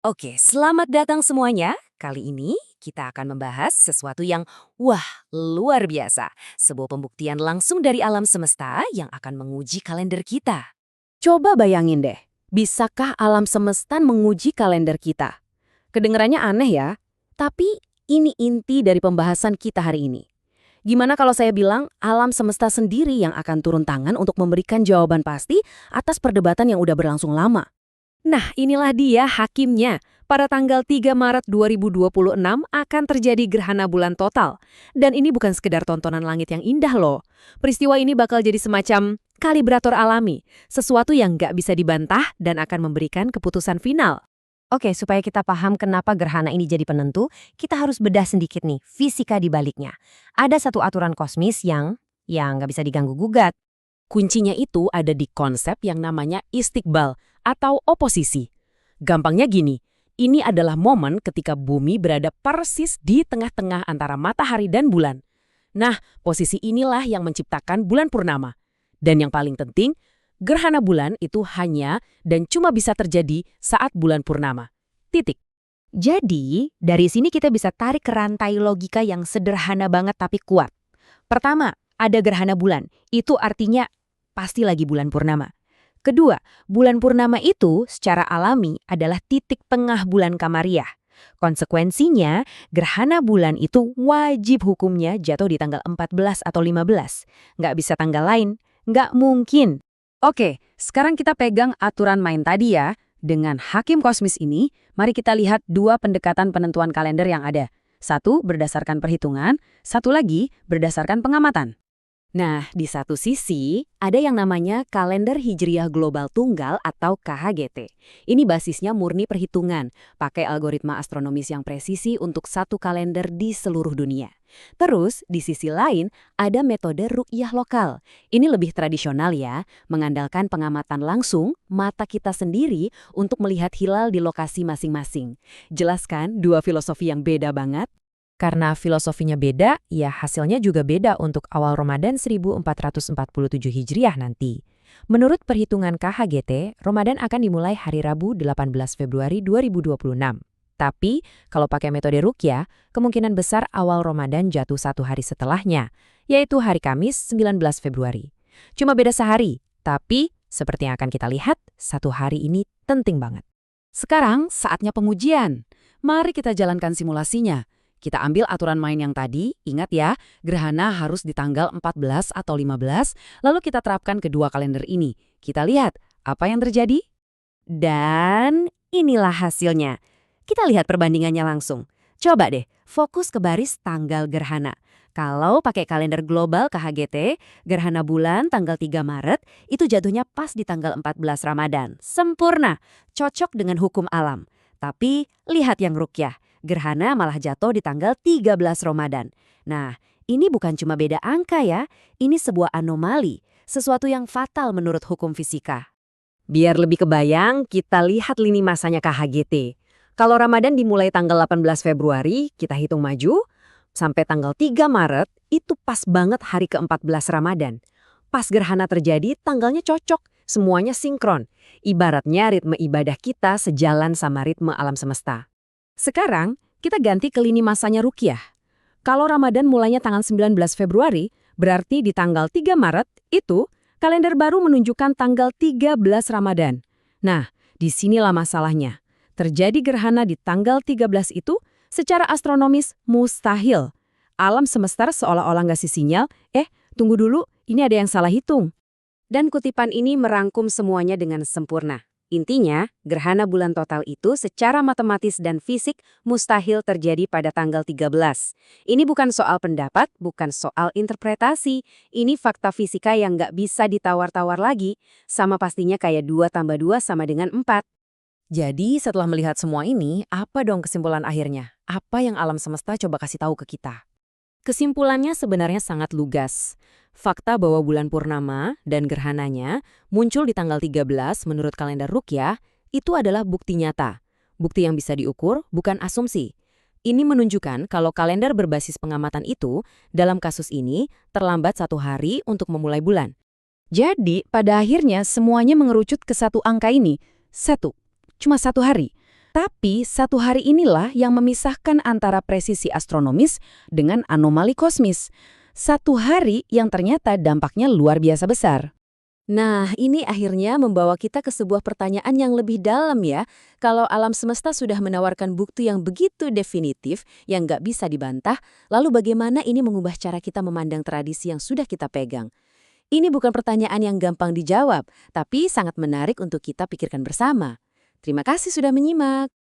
Oke, selamat datang semuanya. Kali ini kita akan membahas sesuatu yang wah, luar biasa. Sebuah pembuktian langsung dari alam semesta yang akan menguji kalender kita. Coba bayangin deh, bisakah alam semesta menguji kalender kita? Kedengarannya aneh ya, tapi ini inti dari pembahasan kita hari ini. Gimana kalau saya bilang alam semesta sendiri yang akan turun tangan untuk memberikan jawaban pasti atas perdebatan yang udah berlangsung lama? Nah, inilah dia hakimnya. Pada tanggal 3 Maret 2026 akan terjadi gerhana bulan total. Dan ini bukan sekedar tontonan langit yang indah loh. Peristiwa ini bakal jadi semacam kalibrator alami. Sesuatu yang nggak bisa dibantah dan akan memberikan keputusan final. Oke, supaya kita paham kenapa gerhana ini jadi penentu, kita harus bedah sedikit nih, fisika di baliknya. Ada satu aturan kosmis yang nggak bisa diganggu-gugat. Kuncinya itu ada di konsep yang namanya istiqbal atau oposisi. Gampangnya gini, ini adalah momen ketika bumi berada persis di tengah-tengah antara matahari dan bulan. Nah, posisi inilah yang menciptakan bulan purnama. Dan yang paling penting, gerhana bulan itu hanya dan cuma bisa terjadi saat bulan purnama. Titik. Jadi, dari sini kita bisa tarik ke rantai logika yang sederhana banget tapi kuat. Pertama, ada gerhana bulan. Itu artinya pasti lagi bulan purnama. Kedua, bulan purnama itu secara alami adalah titik tengah bulan Kamariah. Konsekuensinya, gerhana bulan itu wajib hukumnya jatuh di tanggal 14 atau 15. Nggak bisa tanggal lain. Nggak mungkin. Oke, sekarang kita pegang aturan main tadi ya. Dengan hakim kosmis ini, mari kita lihat dua pendekatan penentuan kalender yang ada. Satu berdasarkan perhitungan, satu lagi berdasarkan pengamatan. Nah, di satu sisi, ada yang namanya Kalender Hijriyah Global Tunggal atau KHGT. Ini basisnya murni perhitungan, pakai algoritma astronomis yang presisi untuk satu kalender di seluruh dunia. Terus, di sisi lain, ada metode ru'yah lokal. Ini lebih tradisional ya, mengandalkan pengamatan langsung, mata kita sendiri untuk melihat hilal di lokasi masing-masing. Jelas kan, dua filosofi yang beda banget? Karena filosofinya beda, ya hasilnya juga beda untuk awal Ramadan 1447 Hijriah nanti. Menurut perhitungan KHGT, Ramadan akan dimulai hari Rabu 18 Februari 2026. Tapi, kalau pakai metode ruqyah, kemungkinan besar awal Ramadan jatuh satu hari setelahnya, yaitu hari Kamis 19 Februari. Cuma beda sehari, tapi seperti yang akan kita lihat, satu hari ini penting banget. Sekarang saatnya pengujian. Mari kita jalankan simulasinya. Kita ambil aturan main yang tadi, ingat ya, gerhana harus di tanggal 14 atau 15, lalu kita terapkan kedua kalender ini. Kita lihat apa yang terjadi. Dan inilah hasilnya. Kita lihat perbandingannya langsung. Coba deh, fokus ke baris tanggal gerhana. Kalau pakai kalender global KHGT, gerhana bulan tanggal 3 Maret, itu jatuhnya pas di tanggal 14 Ramadan. Sempurna, cocok dengan hukum alam. Tapi lihat yang ruqyah. Gerhana malah jatuh di tanggal 13 Ramadan. Nah, ini bukan cuma beda angka ya, ini sebuah anomali, sesuatu yang fatal menurut hukum fisika. Biar lebih kebayang, kita lihat lini masanya KHGT. Kalau Ramadan dimulai tanggal 18 Februari, kita hitung maju, sampai tanggal 3 Maret, itu pas banget hari ke-14 Ramadan. Pas gerhana terjadi, tanggalnya cocok, semuanya sinkron. Ibaratnya ritme ibadah kita sejalan sama ritme alam semesta. Sekarang, kita ganti ke lini masanya ruqyah. Kalau Ramadan mulainya tanggal 19 Februari, berarti di tanggal 3 Maret itu, kalender baru menunjukkan tanggal 13 Ramadan. Nah, disinilah masalahnya. Terjadi gerhana di tanggal 13 itu, secara astronomis mustahil. Alam semesta seolah-olah ngasih sinyal, tunggu dulu, ini ada yang salah hitung. Dan kutipan ini merangkum semuanya dengan sempurna. Intinya, gerhana bulan total itu secara matematis dan fisik mustahil terjadi pada tanggal 13. Ini bukan soal pendapat, bukan soal interpretasi. Ini fakta fisika yang nggak bisa ditawar-tawar lagi. Sama pastinya kayak 2 tambah 2 sama dengan 4. Jadi setelah melihat semua ini, apa dong kesimpulan akhirnya? Apa yang alam semesta coba kasih tahu ke kita? Kesimpulannya sebenarnya sangat lugas. Fakta bahwa bulan purnama dan gerhananya muncul di tanggal 13 menurut kalender ruqyah itu adalah bukti nyata. Bukti yang bisa diukur, bukan asumsi. Ini menunjukkan kalau kalender berbasis pengamatan itu, dalam kasus ini, terlambat 1 hari untuk memulai bulan. Jadi, pada akhirnya semuanya mengerucut ke satu angka ini. Cuma satu hari. Tapi satu hari inilah yang memisahkan antara presisi astronomis dengan anomali kosmis. Satu hari yang ternyata dampaknya luar biasa besar. Nah, ini akhirnya membawa kita ke sebuah pertanyaan yang lebih dalam ya. Kalau alam semesta sudah menawarkan bukti yang begitu definitif, yang nggak bisa dibantah, lalu bagaimana ini mengubah cara kita memandang tradisi yang sudah kita pegang? Ini bukan pertanyaan yang gampang dijawab, tapi sangat menarik untuk kita pikirkan bersama. Terima kasih sudah menyimak.